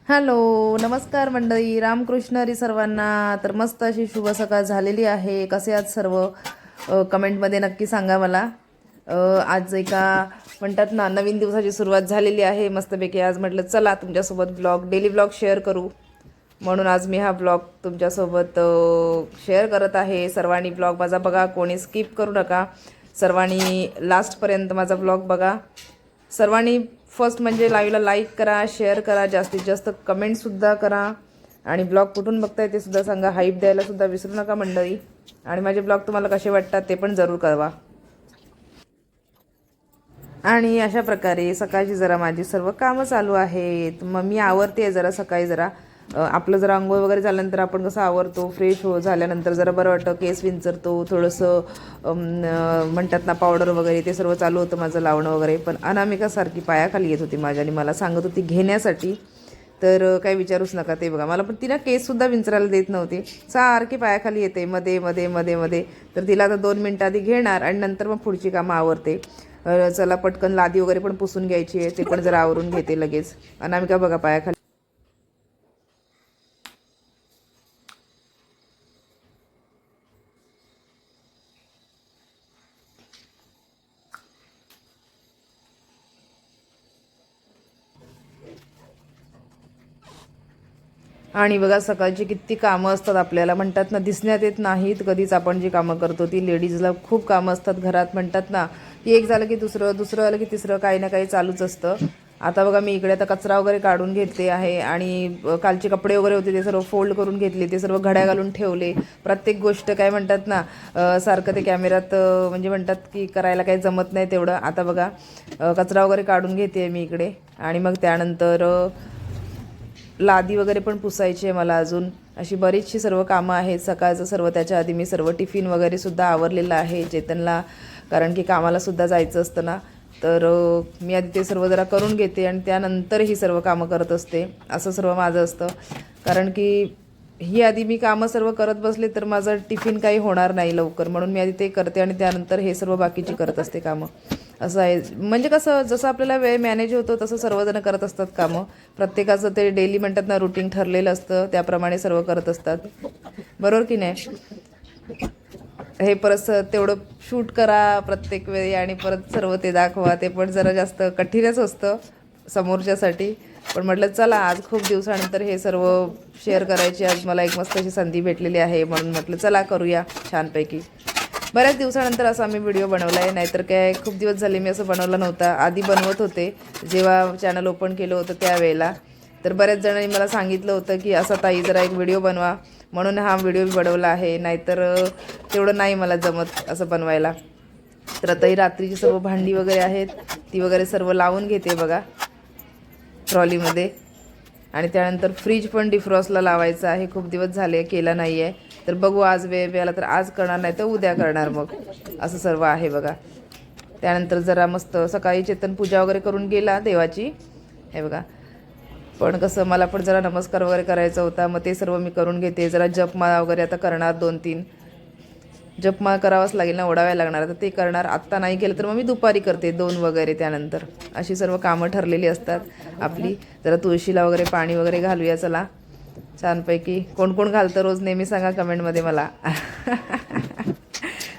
Hello, नमस्कार मंडळी, रामकृष्ण हरी सर्वांना. तर मस्त अशी शुभ सकाळ झालेली आहे. कसे आहात सर्व? कमेंटमध्ये नक्की सांगा मला. आज एका म्हणतात ना, नवीन दिवसाची सुरुवात झालेली आहे मस्तपैकी. आज म्हटलं चला तुमच्यासोबत डेली ब्लॉग शेअर करू, म्हणून आज मी हा ब्लॉग तुमच्यासोबत शेअर करत आहे. सर्वांनी ब्लॉग माझा बघा, कोणी स्किप करू नका. सर्वांनी लास्टपर्यंत माझा ब्लॉग बघा. सर्वांनी फर्स्ट म्हणजे लाईव्हला लाईक करा, शेअर करा, जास्तीत जास्त कमेंटसुद्धा करा. आणि ब्लॉग कुठून बघताय ते सुद्धा सांगा. हाईप द्यायला सुद्धा विसरू नका मंडळी. आणि माझे ब्लॉग तुम्हाला कसे वाटतात ते पण जरूर कळवा. आणि अशा प्रकारे सकाळची जरा माझी सर्व कामं चालू आहेत. मग मी आवरते जरा सकाळी जरा आपलं जरा अंघोळ वगैरे झाल्यानंतर आपण कसं आवरतो, फ्रेश झाल्यानंतर जरा बरं वाटतं, केस विंचरतो थोडंसं. म्हणतात ना पावडर वगैरे ते सर्व चालू होतं माझं लावणं वगैरे. पण अनामिका सारखी पायाखाली येत होती माझ्या आणि मला सांगत होती घेण्यासाठी. तर काही विचारूच नका. ते बघा, मला पण तिला केससुद्धा विंचरायला देत नव्हती, सारखी पायाखाली येते मध्ये मध्ये मध्ये मध्ये. तर तिला आता 2 मिनटं आधी घेणार आणि नंतर मग पुढची कामं आवरते. चला पटकन लादी वगैरे पण पुसून घ्यायची आहे, ते पण जरा आवरून घेते लगेच. अनामिका बघा पायाखाली. आणि बघा सकाळची किती कामं असतात आपल्याला. म्हणतात ना, दिसण्यात येत नाहीत कधीच. आपण जी कामं करतो ती लेडीजला खूप कामं असतात घरात. म्हणतात ना की एक झालं की दुसरं, दुसरं झालं की तिसरं, काही ना काही चालूच असतं. आता बघा मी इकडे आता कचरा वगैरे काढून घेतले आहे. आणि कालचे कपडे वगैरे होते ते सर्व फोल्ड करून घेतले, ते सर्व घड्या घालून ठेवले. प्रत्येक गोष्ट काय म्हणतात ना, सारखं ते कॅमेऱ्यात म्हणजे म्हणतात की करायला काही जमत नाही तेवढं. आता बघा कचरा वगैरे काढून घेते मी इकडे. आणि मग त्यानंतर लादी वगैरे पण पुसायची आहे मला अजून. अशी बरीचशी सर्व कामं आहेत सकाळचं सर्व. त्याच्या आधी मी सर्व टिफिन वगैरेसुद्धा आवरलेलं आहे चेतनला, कारण की कामालासुद्धा जायचं असतं ना. तर मी आधी ते सर्व जरा करून घेते आणि त्यानंतर ही सर्व कामं करत असते. असं सर्व माझं असतं. कारण की ही आधी मी कामं सर्व करत बसले तर माझं टिफिन काही होणार नाही लवकर, म्हणून मी आधी ते करते आणि त्यानंतर हे सर्व बाकीची करत असते कामं. असं आहे. म्हणजे कसं, जसं आपल्याला वेळ मॅनेज होतो तसं सर्वजण करत असतात कामं. प्रत्येकाचं ते डेली म्हणतात ना रुटीन ठरलेलं असतं, त्याप्रमाणे सर्व करत असतात. बरोबर की नाही? हे परत तेवढं शूट करा प्रत्येक वेळी आणि परत सर्व ते दाखवा, ते पण जरा जास्त कठीणच असतं समोरच्यासाठी. पण म्हटलं चला आज खूप दिवसानंतर हे सर्व शेअर करायची आज मला एक मस्त अशी संधी भेटलेली आहे, म्हणून म्हटलं चला करूया छानपैकी. बऱ्याच दिवसानंतर असा मी व्हिडिओ बनवला आहे, नाहीतर काय खूप दिवस झाले मी असं बनवलं नव्हता. आधी बनवत होते जेव्हा चॅनल ओपन केलं होतं त्यावेळेला. तर बऱ्याच जणांनी मला सांगितलं होतं की असा ताई जरा एक व्हिडिओ बनवा, म्हणून हा व्हिडिओ मी बनवला आहे. नाहीतर तेवढं नाही मला जमत असं बनवायला. तर आता ही रात्रीची सर्व भांडी वगैरे आहेत ती वगैरे सर्व लावून घेते बघा ट्रॉलीमध्ये. आणि त्यानंतर फ्रीज पण डिफ्रॉस्टला लावायचं आहे, खूप दिवस झाले केला नाही आहे. तर बघू आज वेळ मिळाला तर आज करणार, नाही तर उद्या करणार मग. असं सर्व आहे बघा. त्यानंतर जरा मस्त सकाळी चेतन पूजा वगैरे करून गेला देवाची, हे बघा. पण कसं मला पण जरा नमस्कार वगैरे करायचा होता, मग ते सर्व मी करून घेते. जरा जपमाळा वगैरे आता करणार 2-3 जपमाळ करावाच लागेल ना, ओढाव्या लागणार, तर ते करणार. आत्ता नाही केलं तर मग मी दुपारी करते 2 वगैरे. त्यानंतर अशी सर्व कामं ठरलेली असतात आपली. जरा तुळशीला वगैरे पाणी वगैरे घालूया चला छानपैकी. कोण कोण घालतं रोज नेहमी सांगा कमेंटमध्ये मला.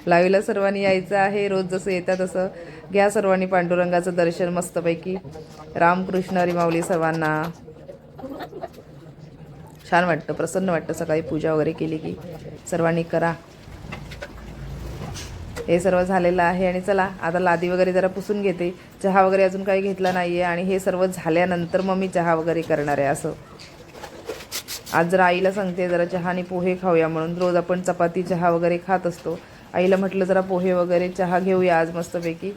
लावीला सर्वांनी यायचं आहे, रोज जसं येतात तसं घ्या सर्वांनी पांडुरंगाचं दर्शन मस्तपैकी. रामकृष्ण हरी माऊली सर्वांना. छान वाटतं, प्रसन्न वाटतं सकाळी पूजा वगैरे केली की. सर्वांनी करा. हे सर्व झालेलं आहे आणि चला आता लादी वगैरे जरा पुसून घेते. चहा वगैरे अजून काही घेतला नाही आहे आणि हे सर्व झाल्यानंतर मग मी चहा वगैरे करणार आहे. असं आज जरा आईला सांगते जरा चहा आणि पोहे खाऊया म्हणून. रोज आपण चपाती चहा वगैरे खात असतो. आईला म्हटलं जरा पोहे वगैरे चहा घेऊया आज मस्तपैकी.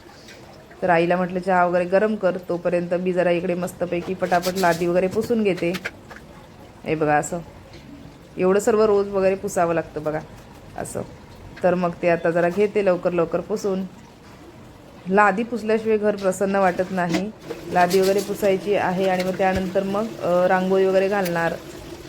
तर आईला म्हटलं चहा वगैरे गरम कर, तोपर्यंत मी जरा इकडे मस्तपैकी पटापट लादी वगैरे पुसून घेते. हे बघा असं एवढं सर्व रोज वगैरे पुसावं लागतं बघा असं. तर मग ते आता जरा घेते लवकर लवकर पुसून. लादी पुसल्याशिवाय घर प्रसन्न वाटत नाही. लादी वगैरे पुसायची आहे आणि मग त्यानंतर मग रांगोळी वगैरे घालणार,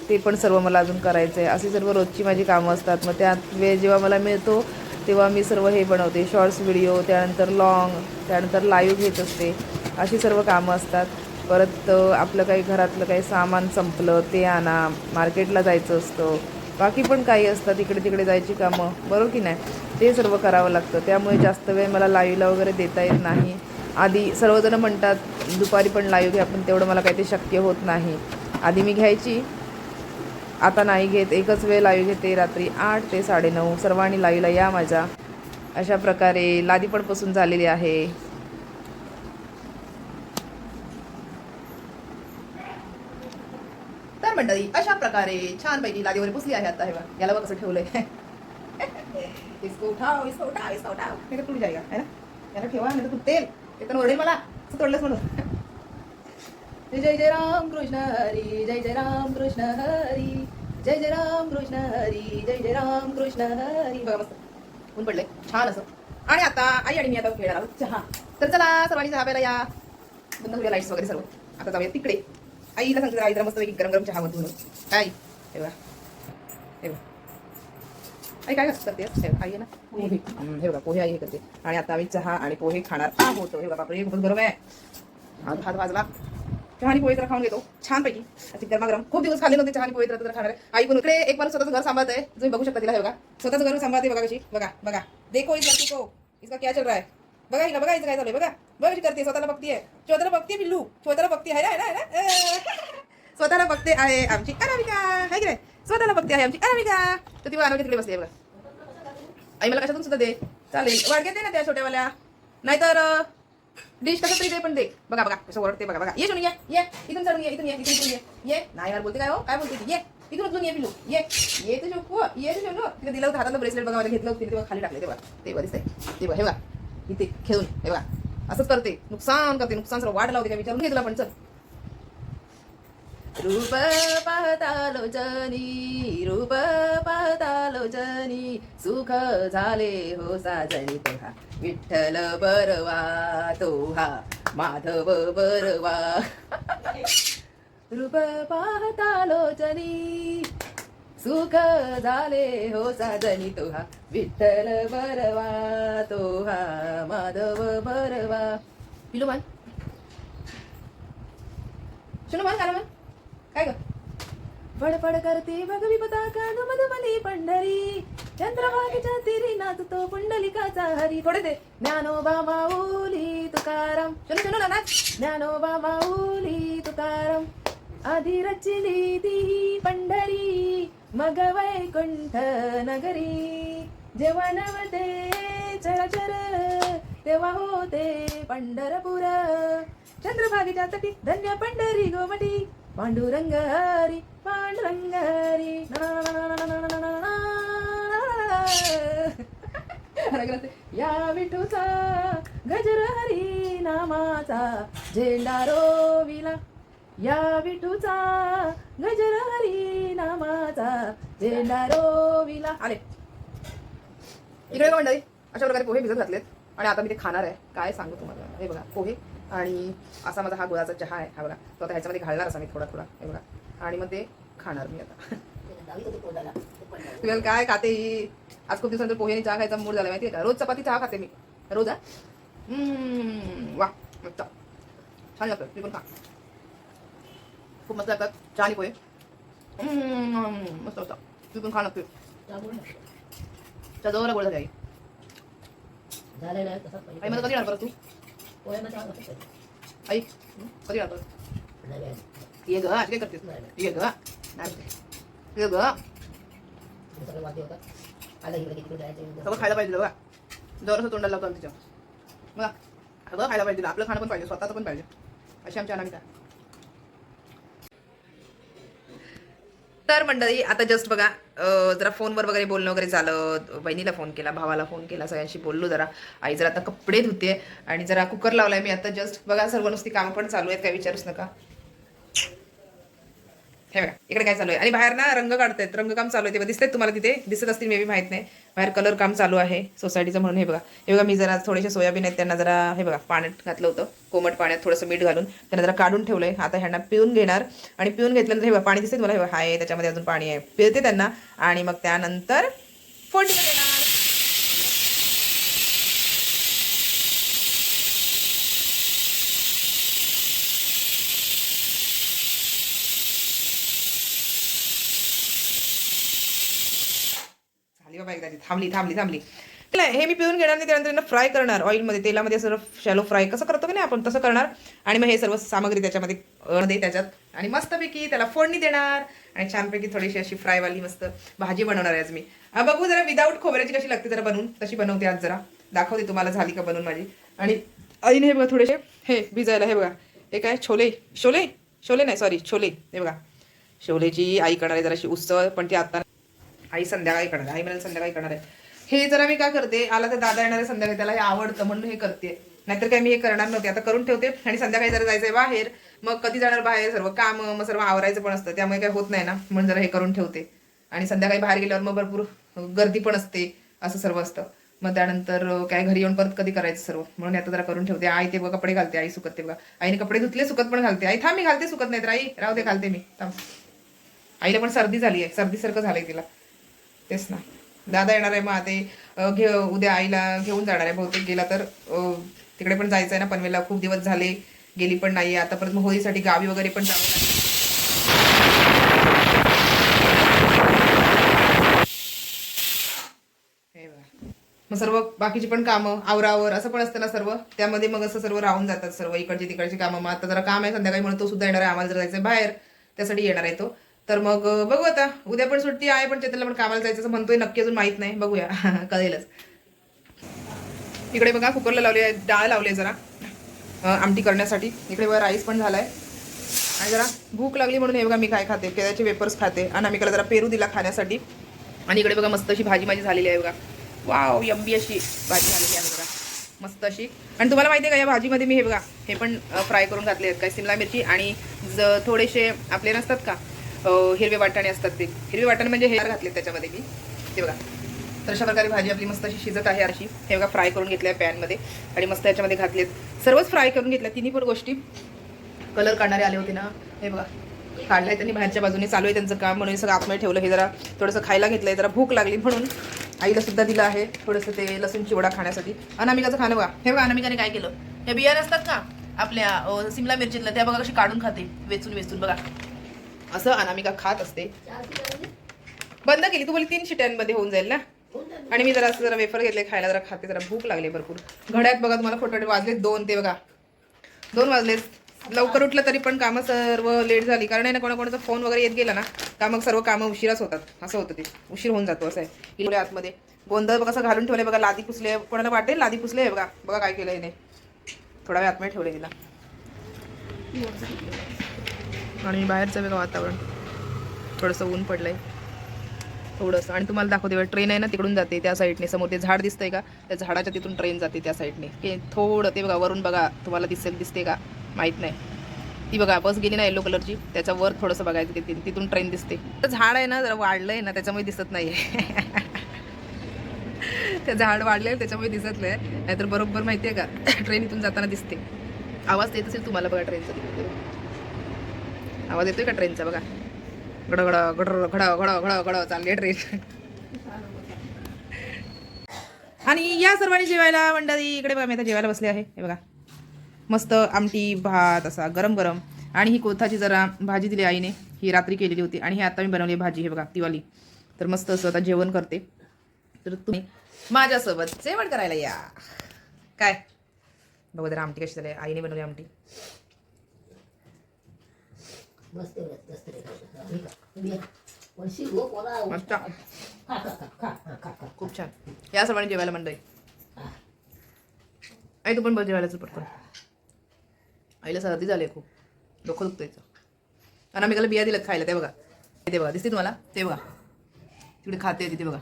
ते पण सर्व मला अजून करायचं आहे. अशी सर्व रोजची माझी कामं असतात. मग त्यात वेळ जेव्हा मला मिळतो तेव्हा मी सर्व हे बनवते, शॉर्ट्स व्हिडिओ, त्यानंतर लॉंग, त्यानंतर लाईव्ह घेत असते. अशी सर्व कामं असतात. परत आपलं काही घरातलं काही सामान संपलं ते आणा, मार्केटला जायचं असतं, बाकी पण काही असतात इकडे तिकडे जायची कामं, बरोबर की नाही, ते सर्व करावं लागतं. त्यामुळे जास्त वेळ मला लाईव्हला वगैरे देता येत नाही. आधी सर्वजण म्हणतात दुपारी पण लाईव्ह घ्या, पण तेवढं मला काही ते शक्य होत नाही. आधी मी घ्यायची, आता नाही घेत. एकच वेळ लाईव्ह घेते, रात्री 8 ते 9:30. सर्वांनी लाईव्हला या माझ्या. अशा प्रकारे लादी पण पसून झालेली आहे. तर मंडळी अशा प्रकारे छानपैकी लादीवर पुसली आहे. आता हे बघा, याला बघ कसं ठेवलंय. इसको उठाओ, इसको उठाओ, इसको उठाओ, नाही तर तुट जाएगा है ना. याला ठेवा, नाही तर तुटेल. ते तर ओरडेल मला, असं तोडलंच म्हणून. जय जय राम कृष्ण हरी, जय जय राम कृष्ण हरी, जय जय राम कृष्ण हरी, जय जय राम कृष्ण हरी. बघा मस्त ऊन पडलंय छान असं. आणि आता आई आणि मी आता खेळणार आहोत चहा. तर चला सर्वांनी चहा प्यायला या. बंद करूया लाईट्स वगैरे सर्व. आता जाऊया तिकडे. आईला सांगते आई जरा मस्त पैकी गरम गरम चहा होतो म्हणून. काय हे बघा, हे बघा आई काय करते आई आहे ना पोहे. हे बघा पोहे आई हे करते. आणि आता आम्ही चहा आणि पोहे खाणार आहोत. हे बघा बापरे खूपच गरम आहे. हात भाजला. चहा आणि पोहे जरा खाऊन घेतो छानपैकी, अशी गरमागरम. खूप दिवस खाल्ले नव्हते चहा आणि पोहे, तर खाणार आहे. आई पण इकडे एक माणूस स्वतःचं घर सांभाळत आहे. तुम्ही बघू शकता तिला. हे बघा स्वतःचं घर सांभाळते. बघा कशी, बघा बघा देखो इस लड़की को, इसका क्या चल रहा है. बघा हिला, बघा हिचं काय चालू आहे. बघा बघा कशी करते, स्वतःला बघतीये. स्वतःला बघते पिल्लू, स्वतःला बघते आहे ना. स्वतःला बघते आहे आमची अनामिका, आहे की नाही. स्वतःला बघते आहे आमची अनामिका. तर ती अनामिका तिकडे बसते बघा. आई मला कशातून सुद्धा दे चालेल, वाडक्यात दे ना त्या छोट्यावाल्या, नाहीतर डिश कसं तरी दे पण दे. बघा बघा कसं ओरडते. बघा बघा ये शोनू, ये इथून चढून ये, इथून ये, इथून ये. नाही यार बोलते काय हो, काय बोलते ये इथून उचलून ये पिल्लू, ये ये तर शोकू, ये तर शोनू. तिला दिलं होतं हातातलं ब्रेसलेट. बघा मला घेतलं होतं तेव्हा खाली टाकले. तेव्हा दिसतंय ते बघा. हे बघा इथे खेळून, हे बघा असंच करते, नुकसान करते, नुकसान सर्व वाट लावते. काय विचारून घे तुला पण. चल रूप पाहता लोचनी, रूप पाहता लोचनी, सुख झाले हो साजनी तोहा, विठ्ठल बरवा तोहा, माधव बरवा. रूप पाहता लोचनी, सुख झाले हो साजनी तोहा, विठ्ठल बरवा तोहा, माधव बरवा. पिलू मान शुनू मान गाणं मान. काय ग फडफड करते भगवी पताका, मधुमली पंढरी, चंद्रभागेच्या तिरी नाचतो पुंडलिकाचा हरी. थोडे दे. ज्ञानोबा माऊली तुकाराम, शोनू ना नाच. ज्ञानोबा माऊली तुकाराम, आधी रचली ती पंढरी, मग वैकुंठ नगरी. जेव्हा नवते चराचर, तेव्हा होते पंढरपूर. चंद्रभागेच्या तटी धन्य पंढरी गोमटी, पांडुरंग हरी, पांडुरंग हरी. या विठूचा गजर हरी नामाचा झेंडा रोविला, या विठूचा गजर हरी नामाचा झेंडा रोविला. आले इकडे का मंडळी. अशा प्रकारे पोहे भिजत घातलेत आणि आता मी ते खाणार आहे. काय सांगू तुम्हाला. हे बघा पोहे आणि असा माझा हा गुळाचा चहा आहे. हा बघा तो आता ह्याच्यामध्ये घालणार असा मी थोडा थोडा. हे बघा आणि मग ते खाणार मी आता. तुम्हाला काय खाते ही. आज खूप दिवसानंतर पोहे आणि चहा खायचा मूड झाला माहिती आहे का. रोज चपाती चहा खाते मी रोज. वा मस्त छान लागतं. मी पण खा, खूप मस्त लागतात चहा आणि पोहे. मस्त होता. तू पण खा नक्की. जोराला गोळ झाली आई. आई मला कधी येणार परत तू. आई कधी येणार परत. ये ग आज काय करतेस. ये ग ये ग सगळं खायला पाहिजे बघा. जवळच तोंडाला लावतो आम्ही तिच्या. बघा सगळं खायला पाहिजे. आपलं खाणं पण पाहिजे, स्वतःचं पण पाहिजे. अशी आमच्या अनामिका. तर मंडळी आता जस्ट बघा जरा फोनवर वगैरे बोलणं वगैरे झालं. बहिणीला फोन केला, भावाला फोन केला, सगळ्यांशी बोललो जरा. आई जरा आता कपडे धुते आणि जरा कुकर लावलाय मी आता जस्ट. बघा सर्व नुसती कामं पण चालू आहेत, काय विचारूच नका. हे बघा इकडे काय चालू आहे. आणि बाहेर ना रंग काढतायत, रंगकाम चालू आहे. तेव्हा दिसतात तुम्हाला, तिथे दिसत असतील मे बी, माहित नाही. बाहेर कलर काम चालू आहे सोसायटीचं म्हणून. हे बघा हे बघा मी जरा थोडेसे सोयाबीन आहेत त्यांना जरा हे बघा पाण्यात घातलं होतं, कोमट पाण्यात थोडंसं मीठ घालून त्यांना जरा काढून ठेवलंय. आता ह्यांना पिऊन घेणार आणि पिऊन घेतल्यानंतर हे बघा पाणी दिसते तुम्हाला. हे बघा आहे त्याच्यामध्ये अजून पाणी आहे. पिळते त्यांना आणि मग त्यानंतर फोडणी देणार. घातली बाबा एकदा थांबली थांबली थांबली. हे मी पिळून घेणार नाही, त्यानंतर फ्राय करणार ऑइलमध्ये, तेलामध्ये सर्व शॅलो फ्राय कसं करतो की नाही आपण तसं करणार. आणि मग हे सर्व सामग्री त्याच्यामध्ये त्याच्यात आणि मस्तपैकी त्याला फोडणी देणार आणि छानपैकी थोडीशी अशी फ्रायवाली मस्त भाजी बनवणार आहे आज मी. बघू जरा विदाऊट खोबऱ्याची कशी लागते जरा बनवून, तशी बनवते आज, जरा दाखवते तुम्हाला झाली का बनवून माझी. आणि आईने हे बघा थोडेसे हे भिजायला, हे बघा हे काय छोले शोले शोले नाही सॉरी छोले, हे बघा शोलेची आई करणार आहे जराशी उसळ, पण ती आता आई संध्याकाळी करणार आहे, आई मला संध्याकाळी करणार आहे. हे जरा मी काय करते, आला तर दादा येणार आहे संध्याकाळी, त्याला हे आवडतं म्हणून हे करते, नाहीतर काय मी हे करणार नव्हते. आता करून ठेवते आणि संध्याकाळी जरा जायचंय बाहेर, मग कधी जाणार बाहेर, सर्व काम मग सर्व आवरायचं पण असतं, त्यामुळे काय होत नाही ना, म्हणून जरा हे करून ठेवते. आणि संध्याकाळी बाहेर गेल्यावर मग भरपूर गर्दी पण असते, असं सर्व असतं. मग त्यानंतर काय घरी येऊन परत कधी करायचं सर्व, म्हणून आता जरा करून ठेवते. आई ते बघा कपडे घालते, आई सुकते बघा, आईने कपडे धुतले सुकत पण घालते. आई थांब मी घालते, सुकत नाही तर आई राहू दे घालते मी थांब. आईला पण सर्दी झाली आहे, सर्दीसारखं झालंय तिला, तेच ना. दादा येणार आहे, मग आता उद्या आईला घेऊन जाणार आहे बहुतेक, गेला तर तिकडे पण जायचं आहे ना पनवेलला, खूप दिवस झाले गेली पण नाहीये. आता परत मग होळीसाठी गावी वगैरे पण जावं लागेल. मग सर्व बाकीची पण कामं आवरावर असं पण असतं ना सर्व, त्यामध्ये मग असं सर्व राहून जातात सर्व इकडची तिकडची कामं. मग आता जरा काम आहे संध्याकाळी म्हणून तो सुद्धा येणार आहे, आम्हाला जर जायचं बाहेर त्यासाठी येणार आहे तो. तर मग बघू आता, उद्या पण सुट्टी आहे पण चेतनला पण कामाला जायचं असं म्हणतोय, नक्की अजून माहित नाही, बघूया कळेलच. इकडे बघा कुकरला लावली आहे, डाळ लावली आहे जरा आमटी करण्यासाठी. इकडे बघा राईस पण झालाय आणि जरा भूक लागली म्हणून हे बघा मी काय खाते, केळ्याचे वेपर्स खाते. आणि आम्ही जरा पेरू दिला खाण्यासाठी. आणि इकडे बघा मस्त अशी भाजी माझी झालेली आहे बघा, वाव यम्बी अशी भाजी झालेली आहे बघा मस्त अशी. आणि तुम्हाला माहिती आहे का या भाजीमध्ये मी हे बघा हे पण फ्राय करून घातले आहेत, काय शिमला मिरची आणि थोडेसे आपले नसतात का हिरवे वाटाणे असतात, ते हिरवे वाटाणे म्हणजे हे घातले त्याच्यामध्ये मी, ते बघा. तर अशा प्रकारे भाजी आपली मस्त अशी शिजत आहे अशी. हे बघा फ्राय करून घेतल्या पॅनमध्ये आणि मस्त याच्यामध्ये घातलेत, सर्वच फ्राय करून घेतल्या तिन्ही पण गोष्टी. कलर काढणारे आले होते ना, हे बघा काढलाय त्यांनी बाहेरच्या बाजूने, चालू आहे त्यांचं काम म्हणून सगळं आतमध्ये ठेवलं. हे जरा थोडंसं खायला घेतलंय, जरा भूक लागली म्हणून आईला सुद्धा दिलं आहे थोडंसं ते लसूण चिवडा खाण्यासाठी. अनामिकाचं खाणं बघा, हे बघा अनामिकाने काय केलं, हे बिया असतात का आपल्या शिमला मिरचीतल्या, त्या बघा कशी काढून खाते वेचून वेचून बघा, असं अनामिका खात असते. बंद केली तू बोली 3 शिट्यांमध्ये होऊन जाईल ना. आणि मी जरा असं जरा वेफर घेतले खायला, जरा खाते, जरा भूक लागली भरपूर. घड्यात बघा तुम्हाला खोटे वाजले 2, ते बघा 2 वाजले. लवकर उठलं तरी पण कामं सर्व लेट झाली, कारण आहे ना कोणाकोणाचा फोन वगैरे येत गेला ना का मग सर्व कामं उशिराच होतात, असं होतं, ते उशीर होऊन जातो असं आहे. इकडे आतमध्ये गोंधळ बघा असं घालून ठेवले बघा, लादी पुसले, कोणाला वाटेल लादी पुसले आहे बघा, बघा काय केलं हिने, थोडा वेळ आतमध्ये ठेवले हिला. आणि बाहेरचं बघा वातावरण थोडंसं ऊन पडलंय थोडंसं. आणि तुम्हाला दाखवते ट्रेन आहे ना तिकडून जाते त्या साईडने, समोर ते झाड दिसतंय का, त्या झाडाच्या तिथून ट्रेन जाते त्या साईडने, की थोडं ते बघा वरून बघा, तुम्हाला दिसते का माहीत नाही, ती बघा बस गेली ना येलो कलरची, त्याच्यावर थोडंसं बघायचं ते तिथून ट्रेन दिसते. तर झाड आहे ना जरा वाढलंय ना त्याच्यामुळे दिसत नाहीये ते झाड वाढले त्याच्यामुळे दिसत नाही, नाहीतर बरोबर माहिती आहे का ट्रेन इथून जाताना दिसते. आवाज येत असेल तुम्हाला बघा ट्रेनचा, आवाज येतोय का ट्रेनचा बघा, गडगड गड घड घड घड घड चालली ट्रेन. आणि या सर्वांनी जेवायला मंडळी, इकडे बघा मी आता जेवायला बसले आहे, हे बघा मस्त आमटी भात असा गरम गरम. आणि ही कोथाची जरा भाजी दिली आईने, ही रात्री केलेली होती, आणि ही आता मी बनवली भाजी, हे बघा तीवाली. तर मस्त असं आता जेवण करते, तर तुम्ही माझ्यासोबत जेवण करायला या. काय बघू जरा आमटी कशी झाली, आईने बनवली आमटी खूप छान. या सर्वांनी जेवायला मंडळी, आई तू पण बघ जेवायला पटकन, आईला सर्दी झाली खूप, डोकं दुखतं. आणि आम्ही बिया दिल्यात खायला, ते बघा ते बघा दिसते तुम्हाला, ते बघा तिकडे खाते तिथे बघा,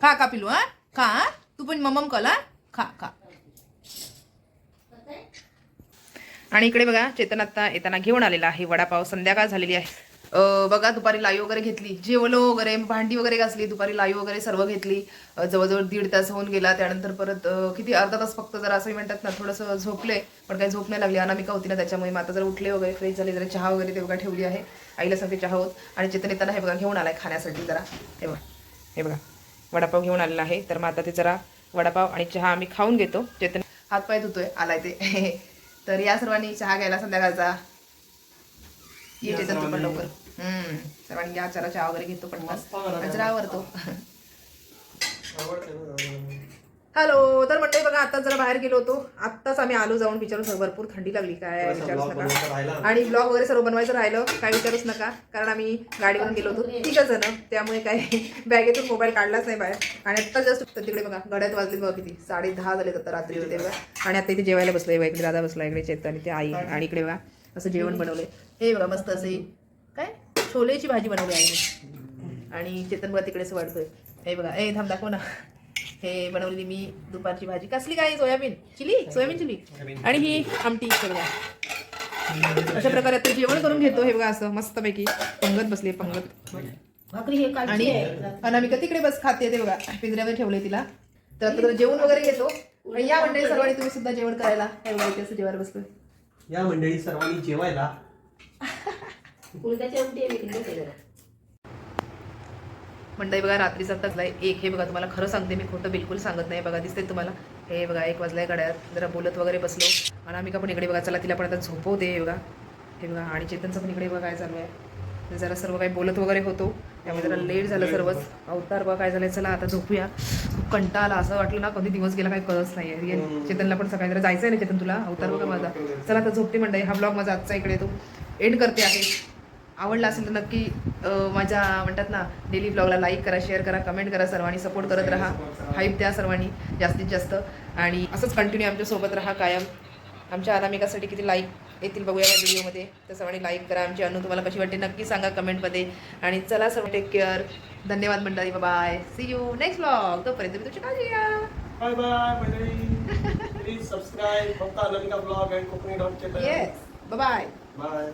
खा खा पिलू, हा खा, तू पण मम्मम कल, हा खा खा. आणि इकडे बघा चेतन आता येताना घेऊन आलेला आहे वडापाव, संध्याकाळ झालेली आहे. बघा दुपारी लाईव्ह वगैरे घेतली, जेवलो वगैरे, भांडी वगैरे घासली, दुपारी लाईव्ह वगैरे सर्व घेतली, जवळजवळ 1.5 तास होऊन गेला. त्यानंतर परत किती अर्धा तास फक्त जरा असं म्हणतात ना थोडंसं झोपले, पण काही झोप नाही लागली, अनामिका होती ना त्याच्यामुळे. मग आता जरा उठले वगैरे फ्रेश झाले, जरा चहा वगैरे ते बघा ठेवली आहे, आईला सांगते चहा होत. आणि चेतन येताना हे बघा घेऊन आलाय खाण्यासाठी जरा, हे बघा वडापाव घेऊन आलेला आहे. तर मग आता ते जरा वडापाव आणि चहा आम्ही खाऊन घेतो. चेतन हातपाय धुतोय आलाय ते तर या सर्वांनी चहा घ्यायला संध्याकाळचा ये चेतन तू पण लवकर, सर्वांनी घ्या चला चहा वगैरे घेतो पण जरा आवरतो हॅलो. तर मंडळी बघा, आताच जरा बाहेर गेलो होतो. आत्ताच आम्ही आलो जाऊन. विचारून भरपूर थंडी लागली, काय विचारूच नका. आणि ब्लॉग वगैरे सर्व बनवायचं राहिलं, काय विचारूच नका. कारण आम्ही गाडीवरून गेलो होतो 3 जण, त्यामुळे काही बॅगेतून मोबाईल काढलाच नाही बाहेर. आणि आत्ता जस्ट तिकडे बघा गड्यात वाजले बघा किती 10:30 झाले आता रात्री होते बघा. आणि आता इथे जेवायला बसलोय बघा. इकडे दादा बसला, इकडे चेतन आणि ते आई. आणि इकडे बघा असं जेवण बनवलंय. हे बघा मस्त असे काय छोलेची भाजी बनवली आहे. आणि चेतन बघा तिकडेच वाढतोय. हे बघा, ए थांब दाखव ना. हे बनवलेली मी दुपारची भाजी. कसली काय? Soybean chilli. आणि ही आमटी बघा. अशा प्रकारे आता जेवण करून घेतो. हे बघा असं मस्तपैकी पंगत बसली, पंगत. आणि अनामिका तिकडे बस खाते. ते बघा पिंजऱ्यामध्ये ठेवले तिला. तर आता जेवण वगैरे घेतो. आणि या मंडळी सर्वांनी तुम्ही सुद्धा जेवण करायला. हे बघा इथे असं जेवायला बसलोय. या मंडळी सर्वांनी जेवायला. मंडळी बघा रात्रीचा वाजलाय 1. हे बघा तुम्हाला खरं सांगते, मी खोटं बिलकुल सांगत नाही. बघा दिसते तुम्हाला. हे बघा 1 वाजलाय गड्यात. जरा बोलत वगैरे बसलो. अनामिका पण इकडे बघा, चला तिला पण आता झोपवते. हे बघा, हे बघा. आणि चेतनचं पण इकडे बघा काय चालू आहे. जरा सर्व काही बोलत वगैरे होतो, त्यामुळे जरा लेट झालं सर्वच. अवतार बघा काय झालंय. चला आता झोपूया. खूप कंटाळा आला. असं वाटलं ना कधी दिवस गेला काही कळत नाही. चेतनला पण सकाळी जरा जायचं आहे ना चेतन तुला. अवतार बघा माझा. चला आता झोपते मंडळी. हा ब्लॉग माझा आजचा इकडे तो एंड करते आहे. आवडला असेल तर नक्की माझ्या म्हणतात ना डेली ब्लॉगला लाईक करा, शेअर करा, कमेंट करा. सर्वांनी सपोर्ट करत राहा. हाईप द्या सर्वांनी जास्तीत जास्त. आणि असंच कंटिन्यू आमच्यासोबत राहा कायम. आमच्या अनामिकासाठी किती लाईक येतील बघूया या व्हिडिओमध्ये. तर सर्वांनी लाईक करा. आमची अनु तुम्हाला कशी वाटते नक्की सांगा कमेंटमध्ये. आणि चला सर्व टेक केअर. धन्यवाद मंडळी. Bye. See you next blog. तोपर्यंत मी तुमची काळजी घ्या. बाय बाय मंडळी. Please subscribe. फक्त Anamika blog and Konkani dot channel. Yes. Bye. Bye.